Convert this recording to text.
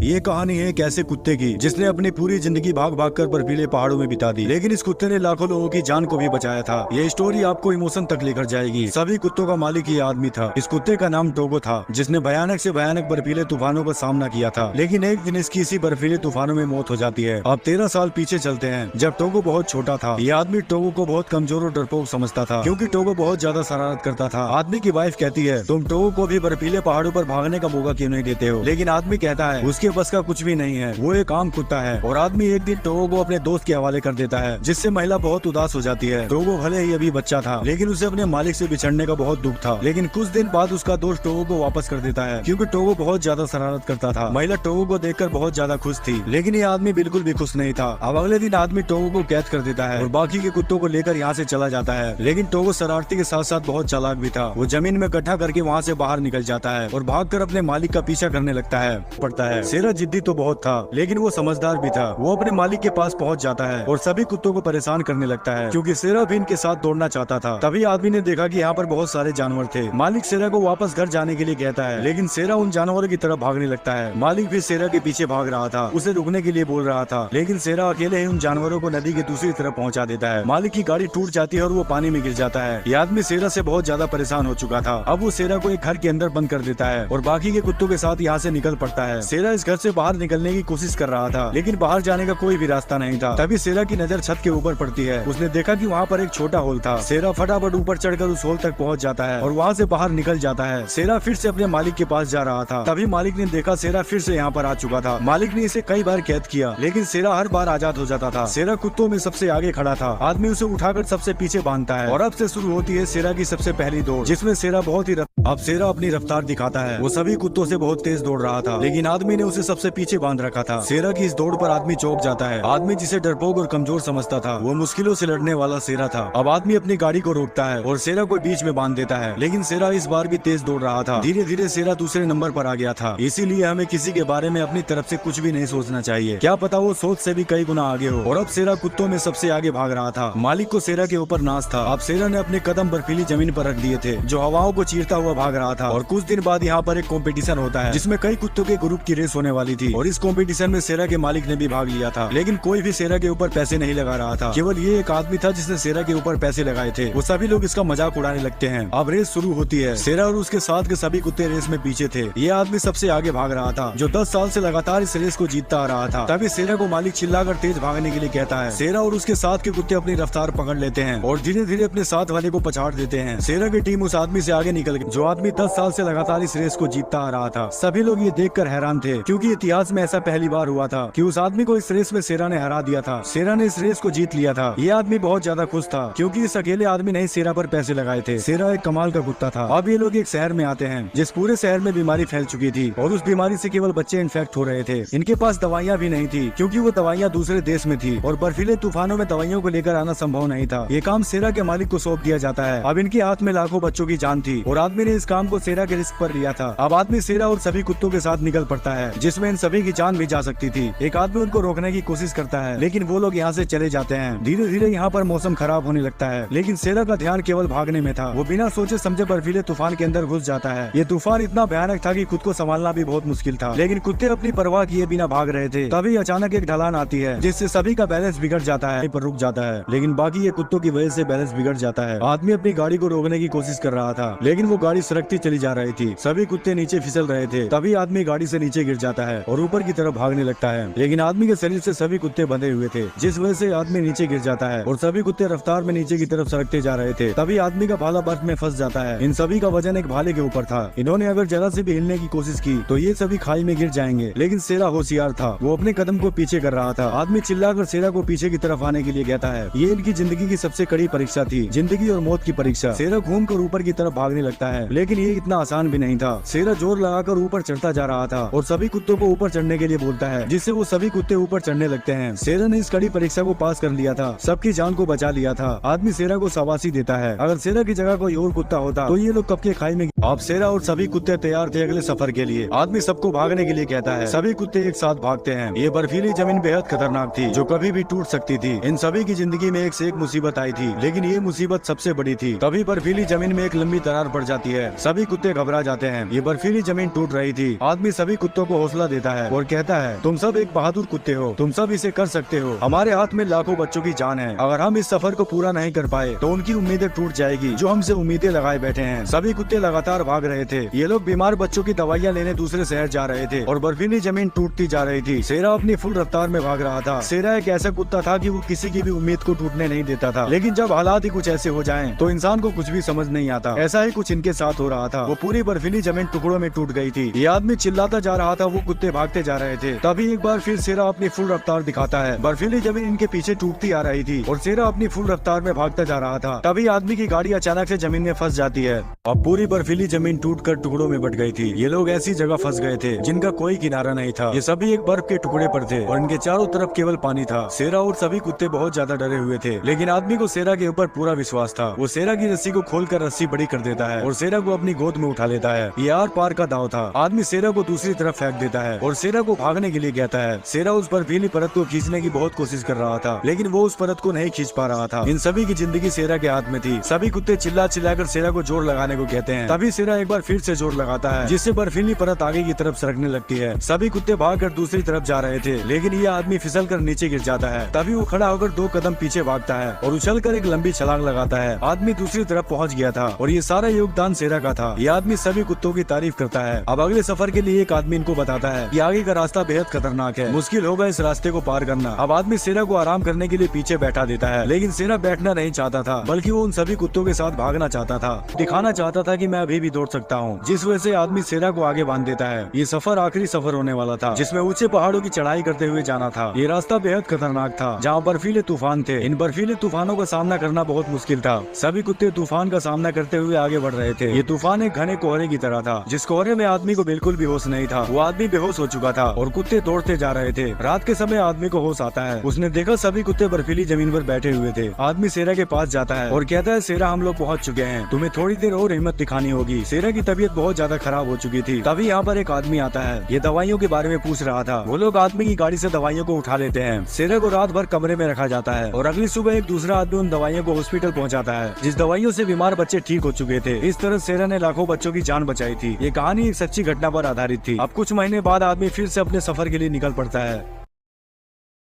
ये कहानी है एक ऐसे कुत्ते की जिसने अपनी पूरी जिंदगी भाग भाग कर बर्फीले पहाड़ों में बिता दी, लेकिन इस कुत्ते ने लाखों लोगों की जान को भी बचाया था। ये स्टोरी आपको इमोशन तक लेकर जाएगी। सभी कुत्तों का मालिक ये आदमी था। इस कुत्ते का नाम टोगो था, जिसने भयानक से भयानक बर्फीले तूफानों का सामना किया था। लेकिन एक दिन इसकी इसी बर्फीले तूफानों में मौत हो जाती है। अब 13 साल पीछे चलते हैं, जब टोगो बहुत छोटा था। ये आदमी टोगो को बहुत कमजोर और डरपोक समझता था, क्योंकि टोगो बहुत ज्यादा शरारत करता था। आदमी की वाइफ कहती है, तुम टोगो को भी बर्फीले पहाड़ों पर भागने का मौका क्यों नहीं देते हो? लेकिन आदमी कहता है उसके बस का कुछ भी नहीं है, वो एक आम कुत्ता है। और आदमी एक दिन टोगो को अपने दोस्त के हवाले कर देता है, जिससे महिला बहुत उदास हो जाती है। टोगो भले ही अभी बच्चा था, लेकिन उसे अपने मालिक से बिछड़ने का बहुत दुख था। लेकिन कुछ दिन बाद उसका दोस्त टोगो को वापस कर देता है, क्योंकि टोगो बहुत ज्यादा शरारत करता था। महिला टोगो को देखकर बहुत ज्यादा खुश थी, लेकिन ये आदमी बिल्कुल भी खुश नहीं था। अब अगले दिन आदमी टोगो को कैद कर देता है और बाकी के कुत्तों को लेकर यहाँ से चला जाता है। लेकिन टोगो शरारती के साथ साथ बहुत चालाक भी था। वो जमीन में गड्ढा करके वहाँ से बाहर निकल जाता है और भागकर अपने मालिक का पीछा करने लगता है। सेरा जिद्दी तो बहुत था, लेकिन वो समझदार भी था। वो अपने मालिक के पास पहुंच जाता है और सभी कुत्तों को परेशान करने लगता है, क्योंकि सेरा भी इनके साथ दौड़ना चाहता था। तभी आदमी ने देखा कि यहाँ पर बहुत सारे जानवर थे। मालिक सेरा को वापस घर जाने के लिए कहता है, लेकिन सेरा उन जानवरों की तरफ भागने लगता है। मालिक भी सेरा के पीछे भाग रहा था, उसे रुकने के लिए बोल रहा था, लेकिन सेरा अकेले ही उन जानवरों को नदी के दूसरी तरफ पहुँचा देता है। मालिक की गाड़ी टूट जाती है और वो पानी में गिर जाता है। ये आदमी सेरा से बहुत ज्यादा परेशान हो चुका था। अब वो सेरा को एक घर के अंदर बंद कर देता है और बाकी के कुत्तों के साथ यहाँ से निकल पड़ता है। सेरा इस घर से बाहर निकलने की कोशिश कर रहा था, लेकिन बाहर जाने का कोई भी रास्ता नहीं था। तभी सेरा की नजर छत के ऊपर पड़ती है। उसने देखा कि वहाँ पर एक छोटा होल था। सेरा फटाफट ऊपर चढ़कर उस होल तक पहुँच जाता है और वहाँ से बाहर निकल जाता है। सेरा फिर से अपने मालिक के पास जा रहा था। तभी मालिक ने देखा सेरा फिर से यहाँ पर आ चुका था। मालिक ने इसे कई बार कैद किया, लेकिन सेरा हर बार आजाद हो जाता था। सेरा कुत्तों में सबसे आगे खड़ा था। आदमी उसे उठाकर सबसे पीछे बांधता है और अब से शुरू होती है सेरा की सबसे पहली दौड़, जिसमें सेरा बहुत ही अब सेरा अपनी रफ्तार दिखाता है। वो सभी कुत्तों से बहुत तेज दौड़ रहा था, लेकिन आदमी ने उसे सबसे पीछे बांध रखा था। सेरा की इस दौड़ पर आदमी चौंक जाता है। आदमी जिसे डरपोक और कमजोर समझता था, वो मुश्किलों से लड़ने वाला सेरा था। अब आदमी अपनी गाड़ी को रोकता है और सेरा को बीच में बांध देता है, लेकिन सेरा इस बार भी तेज दौड़ रहा था। धीरे धीरे सेरा दूसरे नंबर पर आ गया था। इसीलिए हमें किसी के बारे में अपनी तरफ से कुछ भी नहीं सोचना चाहिए, क्या पता वो सोच से भी कई गुना आगे हो। और अब सेरा कुत्तों में सबसे आगे भाग रहा था। मालिक को सेरा के ऊपर नाज था। अब सेरा ने अपने कदम बर्फीली जमीन पर रख दिए थे, जो हवाओं को चीरता हुआ भाग रहा था। और कुछ दिन बाद यहाँ पर एक कंपटीशन होता है, जिसमें कई कुत्तों के ग्रुप की रेस होने वाली थी। और इस कंपटीशन में सेरा के मालिक ने भी भाग लिया था, लेकिन कोई भी सेरा के ऊपर पैसे नहीं लगा रहा था। केवल ये एक आदमी था जिसने सेरा के ऊपर पैसे लगाए थे। वो सभी लोग इसका मजाक उड़ाने लगते हैं। अब रेस शुरू होती है। सेरा और उसके साथ के सभी कुत्ते रेस में पीछे थे। ये आदमी सबसे आगे भाग रहा था, जो 10 साल से लगातार इस रेस को जीतता आ रहा था। तभी सेरा को मालिक चिल्लाकर तेज भागने के लिए कहता है। सेरा और उसके साथ के कुत्ते अपनी रफ्तार पकड़ लेते हैं और धीरे धीरे अपने साथ वाले को पछाड़ देते हैं। सेरा की टीम उस आदमी से आगे निकल गई, जो आदमी 10 साल से लगातार इस रेस को जीतता आ रहा था। सभी लोग ये देखकर हैरान थे, क्योंकि इतिहास में ऐसा पहली बार हुआ था कि उस आदमी को इस रेस में सेरा ने हरा दिया था। सेरा ने इस रेस को जीत लिया था। ये आदमी बहुत ज्यादा खुश था, क्योंकि इस अकेले आदमी ने सेरा पर पैसे लगाए थे। सेरा एक कमाल का कुत्ता था। अब ये लोग एक शहर में आते हैं, जिस पूरे शहर में बीमारी फैल चुकी थी, और उस बीमारी से केवल बच्चे इन्फेक्ट हो रहे थे। इनके पास दवाइयाँ भी नहीं थी, क्योंकि वो दवाइयाँ दूसरे देश में थी, और बर्फीले तूफानों में दवाइयों को लेकर आना संभव नहीं था। ये काम सेरा के मालिक को सौंप दिया जाता है। अब इनके हाथ में लाखों बच्चों की जान थी, और आदमी ने इस काम को सेरा के रिस्क पर लिया था। अब आदमी सेरा और सभी कुत्तों के साथ निकल पड़ता है, जिसमें इन सभी की जान भी जा सकती थी। एक आदमी उनको रोकने की कोशिश करता है, लेकिन वो लोग यहाँ से चले जाते हैं। धीरे धीरे यहाँ पर मौसम खराब होने लगता है, लेकिन सेरा का ध्यान केवल भागने में था। वो बिना सोचे समझे बर्फीले तूफान के अंदर घुस जाता है। ये तूफान इतना भयानक था कि खुद को संभालना भी बहुत मुश्किल था, लेकिन कुत्ते अपनी परवाह किए बिना भाग रहे थे। तभी अचानक एक ढलान आती है, जिससे सभी का बैलेंस बिगड़ जाता है, पर रुक जाता है। लेकिन बाकी ये कुत्तों की वजह से बैलेंस बिगड़ जाता है। आदमी अपनी गाड़ी को रोकने की कोशिश कर रहा था, लेकिन वो गाड़ी सरकती चली जा रही थी। सभी कुत्ते नीचे फिसल रहे थे। तभी आदमी गाड़ी से नीचे गिर जाता है और ऊपर की तरफ भागने लगता है, लेकिन आदमी के शरीर से सभी कुत्ते बंधे हुए थे, जिस वजह से आदमी नीचे गिर जाता है और सभी कुत्ते रफ्तार में नीचे की तरफ सरकते जा रहे थे। तभी आदमी का भाला बर्फ में फंस जाता है। इन सभी का वजन एक भाले के ऊपर था। इन्होंने अगर जरा से भी हिलने की कोशिश की तो ये सभी खाई में गिर जाएंगे, लेकिन सेरा होशियार था। वो अपने कदम को पीछे कर रहा था। आदमी चिल्लाकर सेरा को पीछे की तरफ आने के लिए कहता है। ये इनकी जिंदगी की सबसे कड़ी परीक्षा थी, जिंदगी और मौत की परीक्षा। सेरा घूमकर ऊपर की तरफ भागने लगता है, लेकिन ये इतना आसान भी नहीं था। सेरा जोर लगाकर ऊपर चढ़ता जा रहा था और सभी कुत्तों को ऊपर चढ़ने के लिए बोलता है, जिससे वो सभी कुत्ते ऊपर चढ़ने लगते हैं। सेरा ने इस कड़ी परीक्षा को पास कर लिया था, सबकी जान को बचा लिया था। आदमी सेरा को शाबाशी देता है। अगर सेरा की जगह कोई और कुत्ता होता तो ये लोग कब के खाई में। अब सेरा और सभी कुत्ते तैयार थे अगले सफर के लिए। आदमी सबको भागने के लिए कहता है। सभी कुत्ते एक साथ भागते हैं। ये बर्फीली जमीन बेहद खतरनाक थी, जो कभी भी टूट सकती थी। इन सभी की जिंदगी में एक से एक मुसीबत आई थी, लेकिन ये मुसीबत सबसे बड़ी थी। तभी बर्फीली जमीन में एक लंबी दरार पड़ जाती है। सभी कुत्ते घबरा जाते हैं। ये बर्फीली जमीन टूट रही थी। आदमी सभी कुत्तों को हौसला देता है और कहता है, तुम सब एक बहादुर कुत्ते हो, तुम सब इसे कर सकते हो। हमारे हाथ में लाखों बच्चों की जान है। अगर हम इस सफर को पूरा नहीं कर पाए तो उनकी उम्मीदें टूट जाएगी जो हमसे उम्मीदें लगाए बैठे हैं। सभी कुत्ते लगातार भाग रहे थे। ये लोग बीमार बच्चों की दवाइयाँ लेने दूसरे शहर जा रहे थे और बर्फीली जमीन टूटती जा रही थी। शेरा अपनी फुल रफ्तार में भाग रहा था। शेरा एक ऐसा कुत्ता था कि वो किसी की भी उम्मीद को टूटने नहीं देता था, लेकिन जब हालात ही कुछ ऐसे हो जाएं तो इंसान को कुछ भी समझ नहीं आता। ऐसा ही कुछ इनके साथ हो रहा था। वो पूरी बर्फीली जमीन टुकड़ों में टूट गई थी। ये आदमी चिल्लाता जा रहा था, वो कुत्ते भागते जा रहे थे। तभी एक बार फिर शेरा अपनी फुल रफ्तार दिखाता है। बर्फीली जमीन इनके पीछे टूटती आ रही थी और शेरा अपनी फुल रफ्तार में भागता जा रहा था। तभी आदमी की गाड़ी अचानक से जमीन में फंस जाती है। अब पूरी बर्फीली जमीन टूटकर टुकड़ों में बट गई थी। ये लोग ऐसी जगह फंस गए थे जिनका कोई किनारा नहीं था। ये सभी एक बर्फ के टुकड़े पर थे और इनके चारों तरफ केवल पानी था। शेरा और सभी कुत्ते बहुत ज्यादा डरे हुए थे, लेकिन आदमी को शेरा के ऊपर पूरा विश्वास था। वो शेरा की रस्सी को खोलकर रस्सी बड़ी कर देता है और शेरा को अपनी गोद में उठा लेता है। ये आर पार का दांव था। आदमी शेरा को दूसरी तरफ फेंक देता है और शेरा को भागने के लिए कहता है। शेरा उस बर्फीली परत को खींचने की बहुत कोशिश कर रहा था, लेकिन वो उस परत को नहीं खींच पा रहा था। इन सभी की जिंदगी शेरा के हाथ में थी। सभी कुत्ते चिल्ला चिल्लाकर शेरा को जोर लगाने को कहते हैं। तभी शेरा एक बार फिर से जोर लगाता है, जिससे बर्फीली परत आगे की तरफ सरकने लगती है। सभी कुत्ते भागकर दूसरी तरफ जा रहे थे, लेकिन ये आदमी फिसल कर नीचे गिर जाता है। तभी वो खड़ा होकर 2 कदम पीछे भागता है और उछलकर एक लंबी छलांग लगाता है। आदमी दूसरी तरफ पहुंच गया था और ये सारा योगदान शेरा का था। ये आदमी सभी कुत्तों की तारीफ करता है। अब अगले सफर के लिए एक आदमी इनको बताता है कि आगे का रास्ता बेहद खतरनाक है, मुश्किल होगा इस रास्ते को पार करना। अब आदमी शेरा को आराम करने के लिए पीछे बैठा देता है, लेकिन शेरा बैठना नहीं चाहता था, बल्कि वो उन सभी कुत्तों के साथ भागना चाहता था। दिखाना चाहता था कि मैं अभी भी दौड़ सकता हूँ, जिस वजह से आदमी शेरा को आगे बांध देता है। ये सफर आखिरी सफर होने वाला था, जिसमें ऊंचे पहाड़ों की चढ़ाई करते हुए जाना था। ये रास्ता बेहद खतरनाक था, जहाँ बर्फीले तूफान थे। इन बर्फीले तूफानों का सामना करना बहुत मुश्किल था। सभी कुत्ते तूफान का सामना करते हुए आगे बढ़ रहे थे। ये तूफान एक घने कोहरे की तरह था, जिस कोहरे में आदमी को बिल्कुल भी होश नहीं था। वो आदमी बेहोश हो चुका था और कुत्ते दौड़ते जा रहे थे। रात के समय आदमी को होश आता है। उसने देखा सभी कुत्ते बर्फीली जमीन पर बैठे हुए थे। आदमी शेरा के पास जाता है और कहता है, शेरा हम लोग पहुंच चुके हैं, तुम्हें थोड़ी देर और हिम्मत दिखानी होगी। शेरा की तबीयत बहुत ज्यादा खराब हो चुकी थी। तभी यहाँ पर एक आदमी आता है। ये दवाइयों के बारे में पूछ रहा था। वो लोग आदमी की गाड़ी से दवाइयों को उठा लेते हैं। शेरा को रात भर कमरे में रखा जाता है और अगली सुबह एक दूसरा आदमी उन दवाइयों को हॉस्पिटल पहुंचाता है, जिस दवाइयों से बीमार बच्चे ठीक हो चुके थे। इस तरह शेरा ने लाखों बच्चों की जान बचाई थी। ये कहानी एक सच्ची घटना पर आधारित थी। अब कुछ महीने बाद आदमी फिर से अपने सफर के लिए निकल पड़ता है।